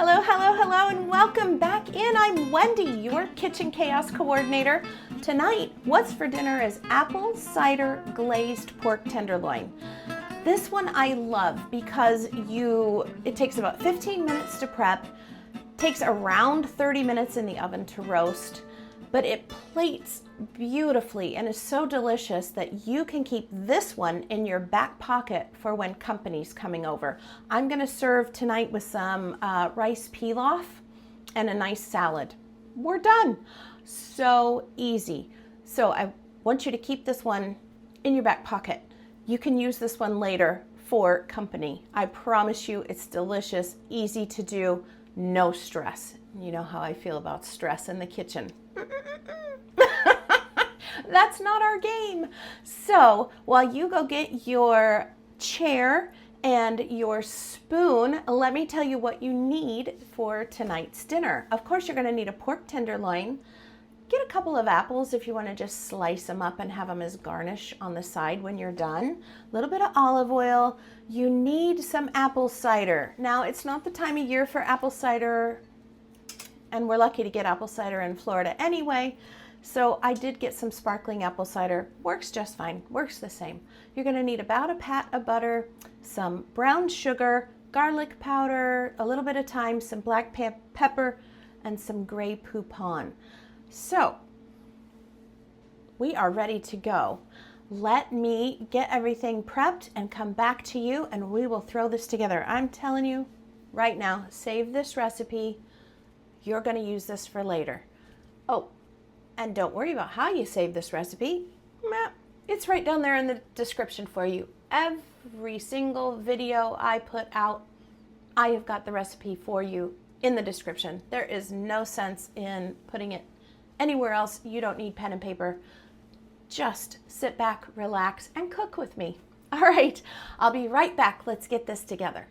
Hello, hello, hello, and welcome back in. I'm Wendy, your kitchen chaos coordinator. Tonight, what's for dinner is apple cider glazed pork tenderloin. This one I love because it takes about 15 minutes to prep, takes around 30 minutes in the oven to roast, but it plates beautifully and is so delicious that you can keep this one in your back pocket for when company's coming over. I'm gonna serve tonight with some rice pilaf and a nice salad. We're done. So easy. So I want you to keep this one in your back pocket. You can use this one later for company. I promise you it's delicious, easy to do, no stress. You know how I feel about stress in the kitchen. That's not our game. So while you go get your chair and your spoon, let me tell you what you need for tonight's dinner. Of course, you're going to need a pork tenderloin. Get a couple of apples if you want to just slice them up and have them as garnish on the side when you're done. A little bit of olive oil. You need some apple cider. Now, it's not the time of year for apple cider, and we're lucky to get apple cider in Florida anyway. So I did get some sparkling apple cider. Works just fine, works the same. You're gonna need about a pat of butter, some brown sugar, garlic powder, a little bit of thyme, some black pepper, and some gray poupon. So we are ready to go. Let me get everything prepped and come back to you and we will throw this together. I'm telling you right now, save this recipe. You're gonna use this for later. Oh, and don't worry about how you save this recipe. It's right down there in the description for you. Every single video I put out, I have got the recipe for you in the description. There is no sense in putting it anywhere else. You don't need pen and paper. Just sit back, relax, and cook with me. All right, I'll be right back. Let's get this together.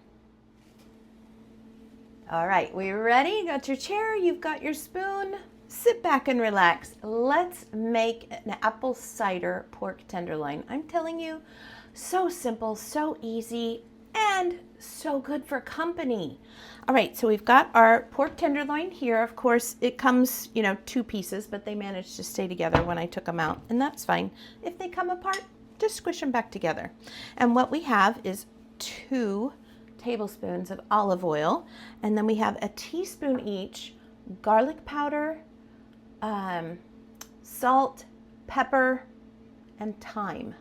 All right, we ready? You got your chair, you've got your spoon. Sit back and relax. Let's make an apple cider pork tenderloin. I'm telling you, so simple, so easy, and so good for company. All right, so we've got our pork tenderloin here. Of course, it comes, two pieces, but they managed to stay together when I took them out, and that's fine. If they come apart, just squish them back together. And what we have is 2 tablespoons of olive oil, and then we have a teaspoon each garlic powder, salt, pepper, and thyme.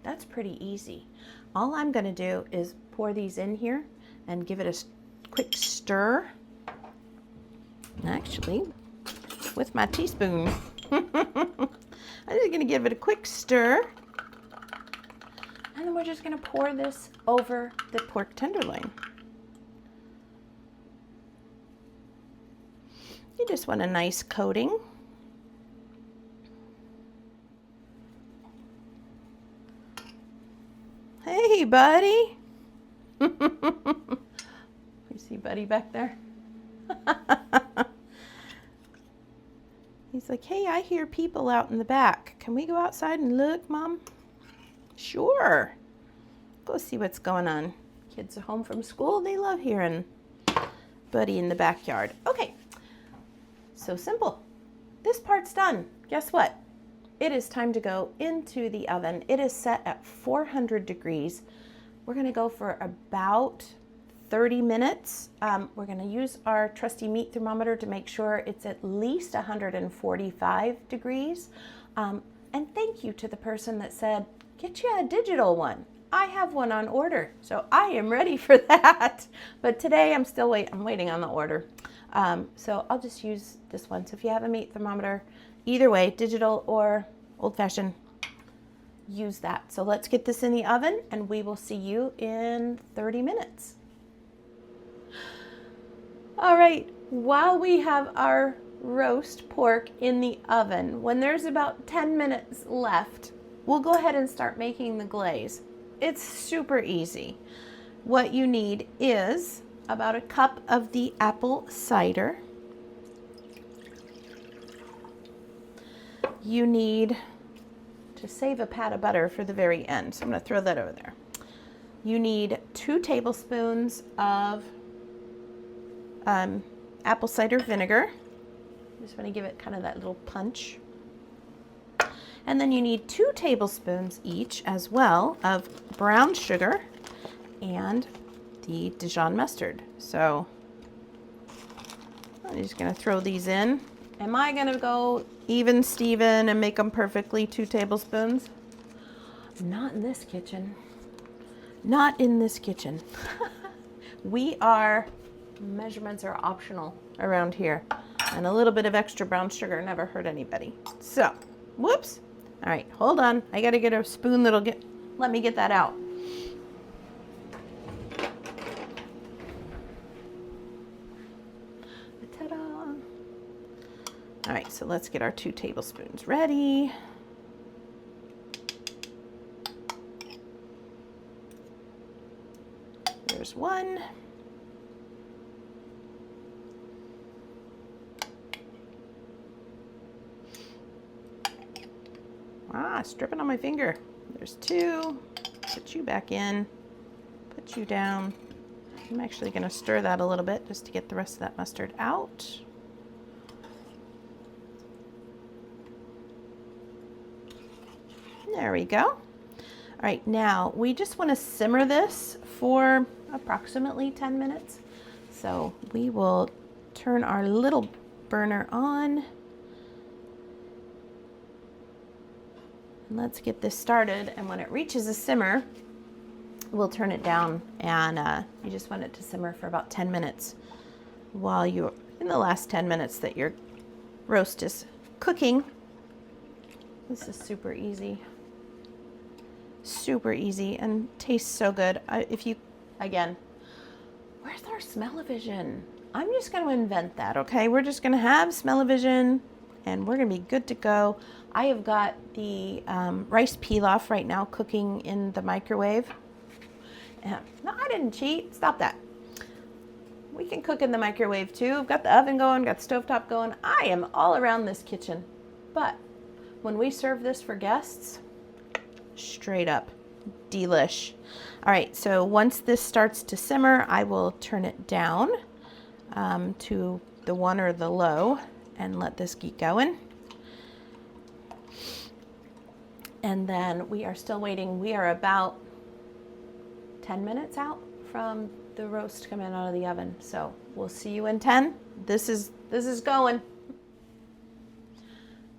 That's pretty easy. All I'm going to do is pour these in here and give it a quick stir. Actually, with my teaspoon, I'm just going to give it a quick stir. And then we're just going to pour this over the pork tenderloin. You just want a nice coating. Hey, buddy. You see Buddy back there? He's like, hey, I hear people out in the back. Can we go outside and look, Mom? Sure. Go see what's going on. Kids are home from school. They love hearing Buddy in the backyard. Okay. So simple. This part's done. Guess what? It is time to go into the oven. It is set at 400 degrees. We're going to go for about 30 minutes. We're going to use our trusty meat thermometer to make sure it's at least 145 degrees. And thank you to the person that said, get you a digital one. I have one on order, so I am ready for that. But today I'm waiting on the order. So I'll just use this one. So if you have a meat thermometer, either way, digital or old-fashioned, use that. So let's get this in the oven and we will see you in 30 minutes. All right, while we have our roast pork in the oven, when there's about 10 minutes left, we'll go ahead and start making the glaze. It's super easy. What you need is about a cup of the apple cider. You need to save a pat of butter for the very end, so I'm going to throw that over there. You need 2 tablespoons of apple cider vinegar. Just want to give it kind of that little punch. And then you need 2 tablespoons each as well of brown sugar and the Dijon mustard. So I'm just going to throw these in. Am I going to go even Steven and make them perfectly 2 tablespoons? Not in this kitchen. Not in this kitchen. Measurements are optional around here. And a little bit of extra brown sugar never hurt anybody. So, whoops. All right, hold on. I got to get a spoon that'll let me get that out. Ta-da. All right, so let's get our 2 tablespoons ready. There's 1. It's dripping on my finger. There's 2. Put you back in. Put you down. I'm actually going to stir that a little bit just to get the rest of that mustard out. There we go. All right, now we just want to simmer this for approximately 10 minutes. So we will turn our little burner on. Let's get this started, and when it reaches a simmer, we'll turn it down, and you just want it to simmer for about 10 minutes while you're in the last 10 minutes that your roast is cooking. This is super easy and tastes so good. Again, where's our smell-o-vision? I'm just going to invent that, okay? We're just going to have smell-o-vision, and we're going to be good to go. I have got the rice pilaf right now cooking in the microwave. No, I didn't cheat. Stop that. We can cook in the microwave too. I've got the oven going, got the stovetop going. I am all around this kitchen. But when we serve this for guests, straight up delish. All right, so once this starts to simmer, I will turn it down to the 1 or the low and let this keep going. And then we are still waiting. We are about 10 minutes out from the roast coming out of the oven. So we'll see you in 10. This is going.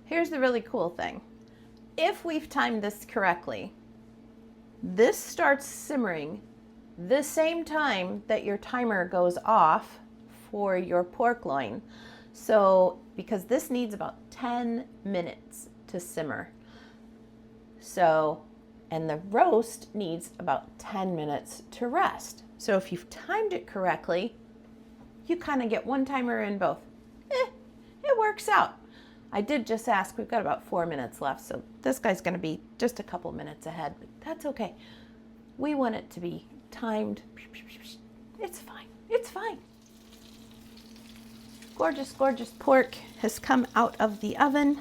Here's the really cool thing. If we've timed this correctly, this starts simmering the same time that your timer goes off for your pork loin. So, because this needs about 10 minutes to simmer. So, and the roast needs about 10 minutes to rest. So if you've timed it correctly, you kind of get one timer in both. It works out. I did just ask, we've got about 4 minutes left, so this guy's going to be just a couple minutes ahead, but that's okay. We want it to be timed. It's fine. It's fine. Gorgeous, gorgeous pork has come out of the oven.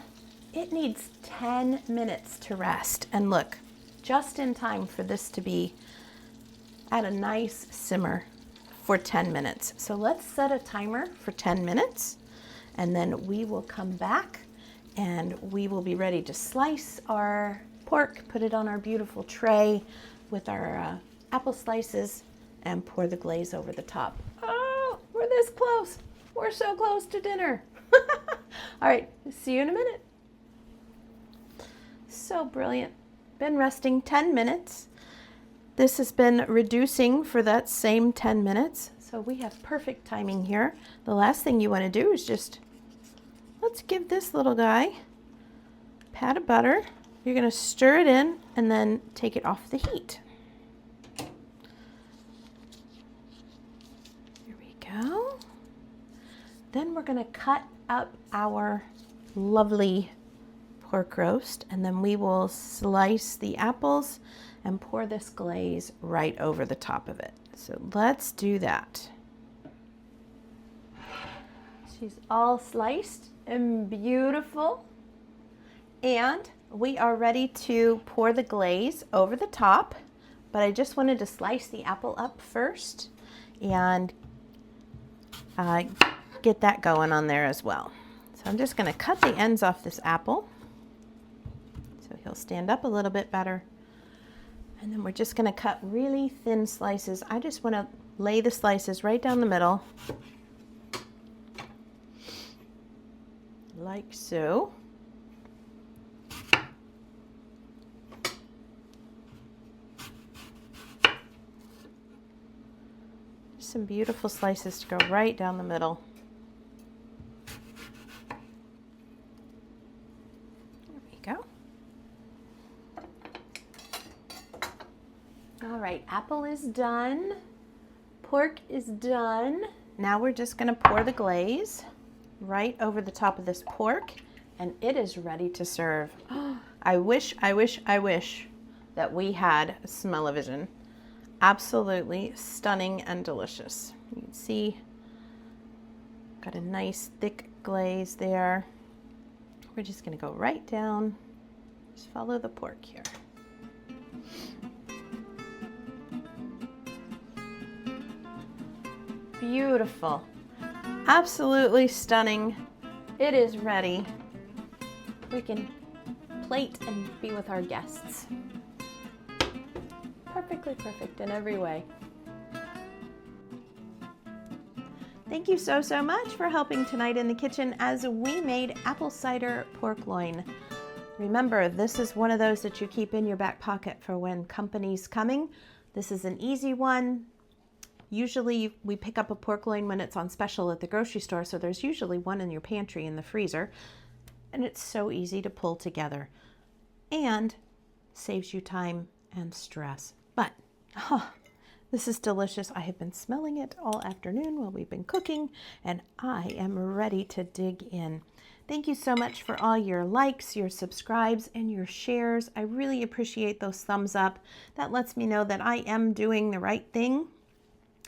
It needs 10 minutes to rest. And look, just in time for this to be at a nice simmer for 10 minutes. So let's set a timer for 10 minutes, and then we will come back and we will be ready to slice our pork, put it on our beautiful tray with our apple slices, and pour the glaze over the top. Oh, we're this close. We're so close to dinner. All right, see you in a minute. So brilliant. Been resting 10 minutes. This has been reducing for that same 10 minutes. So we have perfect timing here. The last thing you want to do is just, let's give this little guy a pat of butter. You're going to stir it in and then take it off the heat. Here we go. Then we're going to cut up our lovely pork roast, and then we will slice the apples and pour this glaze right over the top of it. So let's do that. She's all sliced and beautiful. And we are ready to pour the glaze over the top, but I just wanted to slice the apple up first and get that going on there as well. So I'm just going to cut the ends off this apple so he'll stand up a little bit better. And then we're just going to cut really thin slices. I just want to lay the slices right down the middle, like so. Some beautiful slices to go right down the middle. There we go. All right, apple is done. Pork is done. Now we're just going to pour the glaze right over the top of this pork, and it is ready to serve. I wish that we had smell-o-vision. Absolutely stunning and delicious. You can see, got a nice thick glaze there. We're just going to go right down. Just follow the pork here. Beautiful. Absolutely stunning. It is ready. We can plate and be with our guests. Perfectly perfect in every way. Thank you so much for helping tonight in the kitchen as we made apple cider pork loin. Remember, this is one of those that you keep in your back pocket for when company's coming. This is an easy one. Usually we pick up a pork loin when it's on special at the grocery store, so there's usually one in your pantry in the freezer, and it's so easy to pull together and saves you time and stress. But this is delicious. I have been smelling it all afternoon while we've been cooking, and I am ready to dig in. Thank you so much for all your likes, your subscribes, and your shares. I really appreciate those thumbs up. That lets me know that I am doing the right thing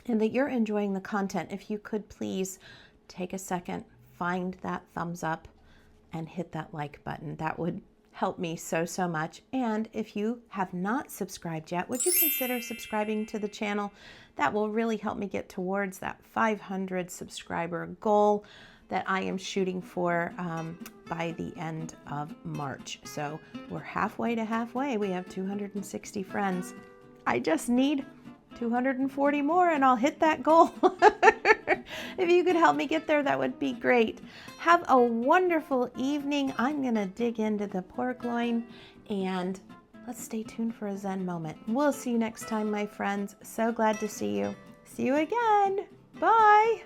and that you're enjoying the content. If you could please take a second, find that thumbs up, and hit that like button. That would help me so much. And if you have not subscribed yet, would you consider subscribing to the channel? That will really help me get towards that 500 subscriber goal that I am shooting for by the end of March. So we're halfway to halfway. We have 260 friends. I just need 240 more and I'll hit that goal. If you could help me get there, that would be great. Have a wonderful evening. I'm gonna dig into the pork loin, and let's stay tuned for a Zen moment. We'll see you next time, my friends. So glad to see you. See you again. Bye.